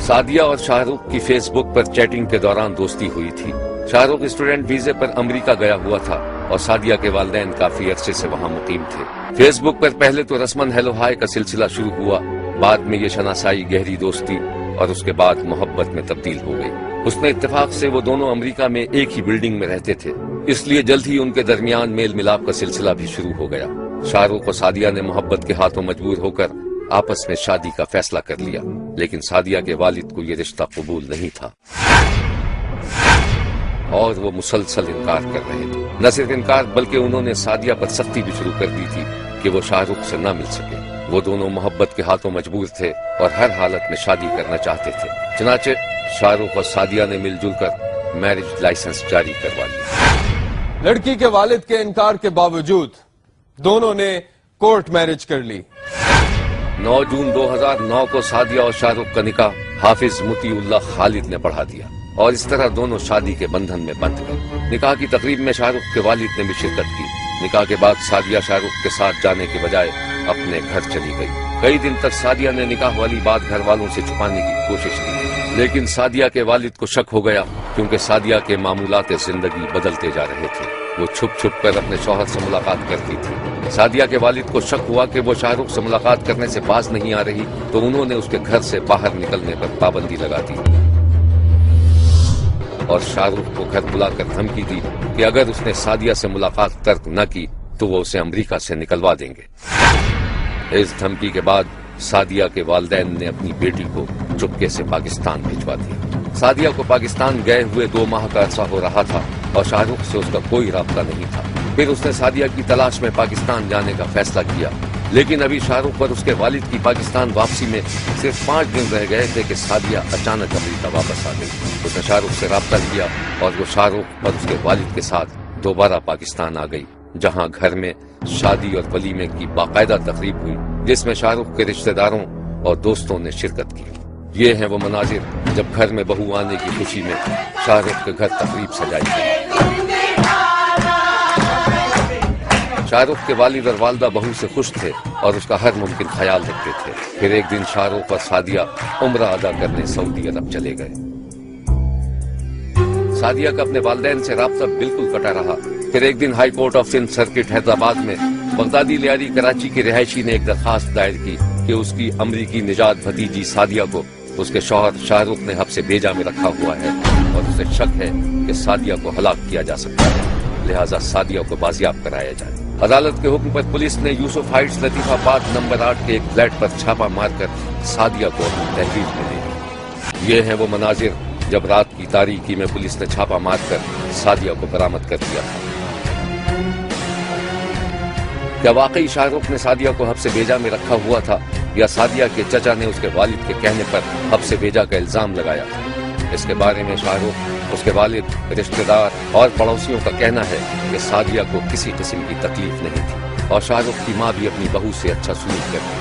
سعدیہ اور شاہ رخ کی فیس بک پر چیٹنگ کے دوران دوستی ہوئی تھی۔ شاہ رخ اسٹوڈنٹ ویزے پر امریکہ گیا ہوا تھا اور سعدیہ کے والدین کافی عرصے سے وہاں مقیم تھے۔ فیس بک پر پہلے تو رسمن ہیلو ہائے کا سلسلہ شروع ہوا، بعد میں یہ شناسائی، گہری دوستی اور اس کے بعد محبت میں تبدیل ہو گئی۔ حسن اتفاق سے وہ دونوں امریکہ میں ایک ہی بلڈنگ میں رہتے تھے، اس لیے جلد ہی ان کے درمیان میل ملاپ کا سلسلہ بھی شروع ہو گیا۔ شاہ رخ اور سعدیہ نے محبت کے ہاتھوں مجبور ہو کر آپس میں شادی کا فیصلہ کر لیا، لیکن سعدیہ کے والد کو یہ رشتہ قبول نہیں تھا اور وہ مسلسل انکار کر رہے تھے۔ نہ صرف انکار بلکہ انہوں نے سعدیہ پر سختی بھی شروع کر دی تھی کہ وہ شاہ رخ سے نہ مل سکے۔ وہ دونوں محبت کے ہاتھوں مجبور تھے اور ہر حالت میں شادی کرنا چاہتے تھے، چنانچہ شاہ رخ اور سعدیہ نے مل جل کر میرج لائسنس جاری کروا لیا۔ لڑکی کے والد کے انکار کے باوجود دونوں نے کورٹ میرج کر لی۔ 9 جون 2009 کو سعدیہ اور شاہ رخ کا نکاح حافظ مطیع اللہ خالد نے پڑھا دیا اور اس طرح دونوں شادی کے بندھن میں بندھ گئے۔ نکاح کی تقریب میں شاہ رخ کے والد نے بھی شرکت کی۔ نکاح کے بعد سعدیہ شاہ رخ کے ساتھ جانے کے بجائے اپنے گھر چلی گئی۔ کئی دن تک سعدیہ نے نکاح والی بات گھر والوں سے چھپانے کی کوشش کی، لیکن سعدیہ کے والد کو شک ہو گیا کیونکہ سعدیہ کے معمولات زندگی بدلتے جا رہے تھے۔ وہ چھپ چھپ کر اپنے شوہر سے ملاقات کرتی تھی۔ سعدیہ کے والد کو شک ہوا کہ وہ شاہ رخ سے ملاقات کرنے سے باز نہیں آ رہی، تو انہوں نے اس کے گھر سے باہر نکلنے پر پابندی لگا دی اور شاہ رخ کو گھر بلا کر دھمکی دی کہ اگر اس نے سعدیہ سے ملاقات ترک نہ کی تو وہ اسے امریکہ سے نکلوا دیں گے۔ اس دھمکی کے بعد سعدیہ کے والدین نے اپنی بیٹی کو چپکے سے پاکستان بھجوا دیا۔ سعدیہ کو پاکستان گئے ہوئے 2 ماہ کا عرصہ ہو رہا تھا اور شاہ رخ سے اس کا کوئی رابطہ نہیں تھا۔ پھر اس نے سعدیہ کی تلاش میں پاکستان جانے کا فیصلہ کیا، لیکن ابھی شاہ رخ اور اس کے والد کی پاکستان واپسی میں صرف 5 دن رہ گئے تھے کہ سعدیہ اچانک امریکہ واپس آ گئی۔ اس نے شاہ رخ سے رابطہ کیا اور وہ شاہ رخ اور اس کے والد کے ساتھ دوبارہ پاکستان آ گئی، جہاں گھر میں شادی اور ولیمے کی باقاعدہ تقریب ہوئی جس میں شاہ رخ کے رشتہ داروں اور دوستوں نے شرکت کی۔ یہ ہیں وہ مناظر جب گھر میں بہو آنے کی خوشی میں شاہ رخ کے گھر تقریب سجائی گئی۔ شاہ رخ کے والد اور والدہ بہو سے خوش تھے اور اس کا ہر ممکن خیال رکھتے تھے۔ پھر ایک دن شاہ رخ اور سعدیہ عمرہ ادا کرنے سعودی عرب چلے گئے۔ سعدیہ کا اپنے والدین سے رابطہ بالکل کٹا رہا۔ پھر ایک دن high court of Sindh circuit Hyderabad میں بغدادی لیاری کراچی کے رہائشی نے ایک درخواست دائر کی کہ اس کی امریکی نژاد بھتیجی سعدیہ کو اس کے شوہر شاہ رخ نے حبس بیجا میں رکھا ہوا ہے اور اسے شک ہے کہ سعدیہ کو ہلاک کیا جا سکتا ہے، لہٰذا سعدیہ کو بازیاب کرایا جائے۔ عدالت کے حکم پر پولیس نے یوسف ہائٹس لطیف آباد نمبر 8 کے ایک فلیٹ پر چھاپہ مار کر سعدیہ کو اپنی تحویل میں لے لی۔ یہ ہیں وہ مناظر جب رات کی تاریکی میں پولیس نے چھاپہ مار کر سعدیہ کو برآمد کر دیا تھا۔ کیا واقعی شاہ رخ نے سعدیہ کو حبس بیجا میں رکھا ہوا تھا یا سعدیہ کے چچا نے اس کے والد کے کہنے پر حبس بیجا کا الزام لگایا؟ اس کے بارے میں شاہ رخ، اس کے والد، رشتہ دار اور پڑوسیوں کا کہنا ہے کہ سعدیہ کو کسی قسم کی تکلیف نہیں تھی اور شاہ رخ کی ماں بھی اپنی بہو سے اچھا سلوک کرتی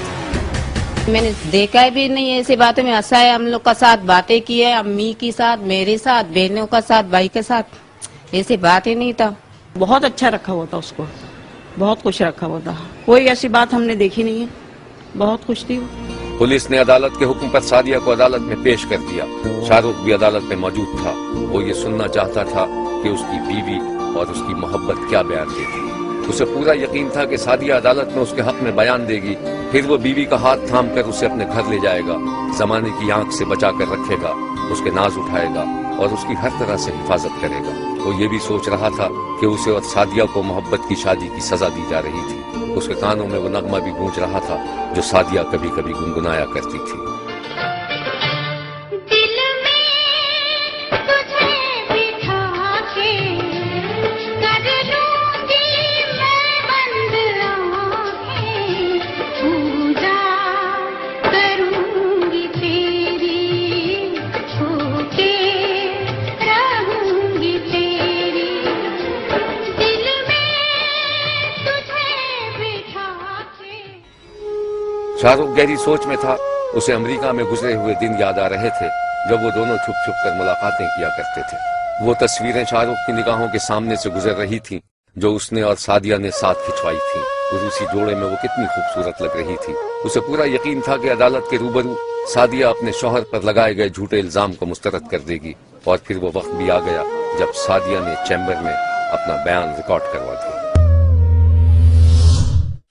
تھی۔ میں نے دیکھا بھی نہیں ایسی باتوں میں، ہنسا ہے ہم لوگ کا ساتھ، باتیں کی ہے امی کے ساتھ، میرے ساتھ، بہنوں کا ساتھ، بھائی کے ساتھ، ایسی بات ہی نہیں تھا۔ بہت اچھا رکھا ہوا تھا اس کو، بہت خوش رکھا ہوا تھا، کوئی ایسی بات ہم نے دیکھی نہیں ہے، بہت خوش تھی وہ۔ پولیس نے عدالت کے حکم پر سعدیہ کو عدالت میں پیش کر دیا۔ شاہ رخ بھی عدالت میں موجود تھا۔ وہ یہ سننا چاہتا تھا کہ اس کی بیوی اور اس کی محبت کیا بیان دیتی۔ اسے پورا یقین تھا کہ سعدیہ عدالت میں اس کے حق میں بیان دے گی، پھر وہ بیوی کا ہاتھ تھام کر اسے اپنے گھر لے جائے گا، زمانے کی آنکھ سے بچا کر رکھے گا، اس کے ناز اٹھائے گا اور اس کی ہر طرح سے حفاظت کرے گا۔ وہ یہ بھی سوچ رہا تھا کہ اسے اور سعدیہ کو محبت کی شادی کی سزا دی جا رہی تھی۔ اس کے کانوں میں وہ نغمہ بھی گونج رہا تھا جو سعدیہ کبھی کبھی گنگنایا کرتی تھی۔ شاہ رخ گہری سوچ میں تھا۔ اسے امریکہ میں گزرے ہوئے دن یاد آ رہے تھے جب وہ دونوں چھپ چھپ کر ملاقاتیں کیا کرتے تھے۔ وہ تصویریں شاہ رخ کی نگاہوں کے سامنے سے گزر رہی تھیں جو اس نے اور سعدیہ نے ساتھ کھنچوائی تھی۔ روسی جوڑے میں وہ کتنی خوبصورت لگ رہی تھی۔ اسے پورا یقین تھا کہ عدالت کے روبرو سعدیہ اپنے شوہر پر لگائے گئے جھوٹے الزام کو مسترد کر دے گی، اور پھر وہ وقت بھی آ گیا جب سعدیہ نے چیمبر میں اپنا بیان ریکارڈ کروا دیا۔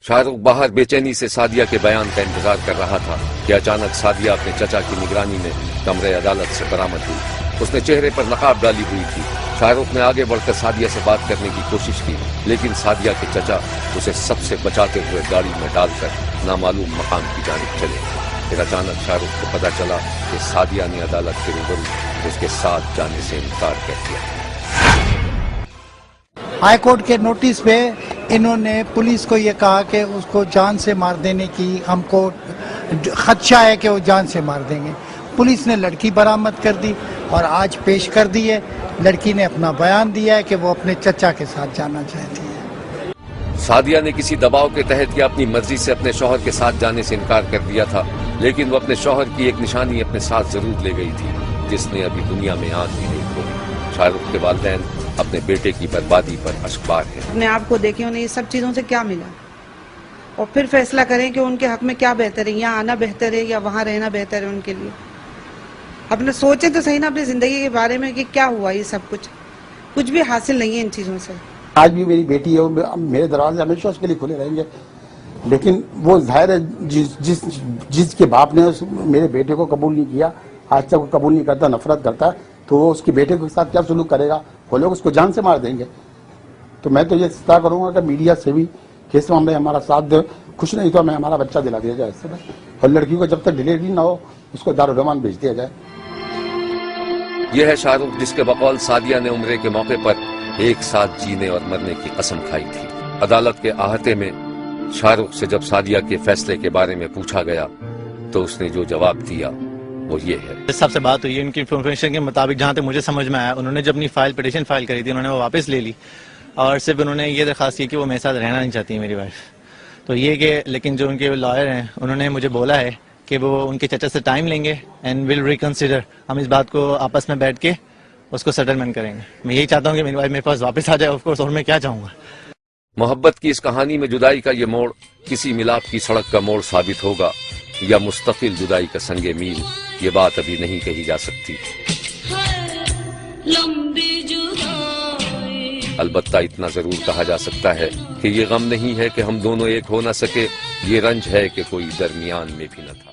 شاہ رخ باہر بے چینی سے سعدیہ کے بیان کا انتظار کر رہا تھا کہ اچانک سعدیہ اپنے چچا کی نگرانی میں کمرے عدالت سے برآمد ہوئی۔ اس نے چہرے پر نقاب ڈالی ہوئی تھی۔ شاہ رخ نے آگے بڑھ کر سعدیہ سے بات کرنے کی کوشش کی، لیکن سعدیہ کے چچا اسے سب سے بچاتے ہوئے گاڑی میں ڈال کر نامعلوم مقام کی جانب چلے۔ پھر اچانک شاہ رخ کو پتہ چلا کہ سعدیہ نے عدالت کے روبرو اس کے ساتھ جانے سے انکار کر دیا۔ ہائی کورٹ کے نوٹس پہ انہوں نے پولیس کو یہ کہا کہ اس کو جان سے مار دینے کی ہم کو خدشہ ہے کہ وہ جان سے مار دیں گے۔ پولیس نے لڑکی برآمد کر دی اور آج پیش کر دی ہے۔ لڑکی نے اپنا بیان دیا ہے کہ وہ اپنے چچا کے ساتھ جانا چاہتی ہے۔ سعدیہ نے کسی دباؤ کے تحت یا اپنی مرضی سے اپنے شوہر کے ساتھ جانے سے انکار کر دیا تھا، لیکن وہ اپنے شوہر کی ایک نشانی اپنے ساتھ ضرور لے گئی تھی جس نے ابھی دنیا میں آنکھ بھی نہیں کھولی۔ شاہ رخ کے والدین اپنے بیٹے کی بربادی پر اشکبار ہیں۔ اپنے آپ کو دیکھیں انہیں یہ سب چیزوں سے کیا ملا، اور پھر فیصلہ کریں کہ ان کے حق میں کیا بہتر ہے، یہاں آنا بہتر ہے یا وہاں رہنا بہتر ہے ان کے لیے۔ اپنے سوچیں تو صحیح نا اپنی زندگی کے بارے میں کہ کیا ہوا، یہ سب کچھ بھی حاصل نہیں ہے ان چیزوں سے۔ آج بھی میری بیٹی ہے، میرے دروازے ہمیشہ اس کے لیے کھلے رہیں گے، لیکن وہ ظاہر ہے جس کے باپ نے میرے بیٹے کو قبول نہیں کیا، آج تک وہ قبول نہیں کرتا، نفرت کرتا ہے، تو وہ اس کے بیٹے کے ساتھ کیا سلوک کرے گا؟ وہ لوگ اس کو جان سے مار دیں گے۔ تو میں تو یہ استدعا کروں گا کہ میڈیا سے بھی کہ اس معاملے ہمارا ساتھ دے، کچھ نہیں تو ہمیں ہمارا بچہ دلا دیا جائے اس سے، اور لڑکی کو جب تک ڈلیوری نہ ہو اس کو دارالعمان بھیج دیا جائے۔ یہ ہے شاہ رخ جس کے بقول سعدیہ نے عمرے کے موقع پر ایک ساتھ جینے اور مرنے کی قسم کھائی تھی۔ عدالت کے احاطے میں شاہ رخ سے جب سعدیہ کے فیصلے کے بارے میں پوچھا گیا تو اس نے جو جواب دیا وہ یہ ہے۔ سب سے بات ہوئی ان کی انفارمیشن کے مطابق، جہاں تک مجھے سمجھ میں آیا، انہوں نے جب اپنی پٹیشن فائل کری تھی انہوں نے وہ واپس لے لی، اور صرف انہوں نے یہ درخواست کی کہ وہ میرے ساتھ رہنا نہیں چاہتی میری وائف۔ تو یہ کہ لیکن جو ان کے لائر ہیں انہوں نے مجھے بولا ہے کہ وہ ان کے چچا سے ٹائم لیں گے اینڈ ول ریکنسیڈر، ہم اس بات کو آپس میں بیٹھ کے اس کو سیٹلمنٹ کریں گے۔ میں یہی چاہتا ہوں کہ میری وائف میرے پاس واپس آ جائے، آف کورس، اور میں کیا چاہوں گا۔ محبت کی اس کہانی میں جدائی کا یہ موڑ کسی ملاپ کی سڑک کا موڑ ثابت ہوگا یا مستقل جدائی کا سنگ میل، یہ بات ابھی نہیں کہی جا سکتی۔ البتہ اتنا ضرور کہا جا سکتا ہے کہ یہ غم نہیں ہے کہ ہم دونوں ایک ہو نہ سکے، یہ رنج ہے کہ کوئی درمیان میں بھی نہ تھا۔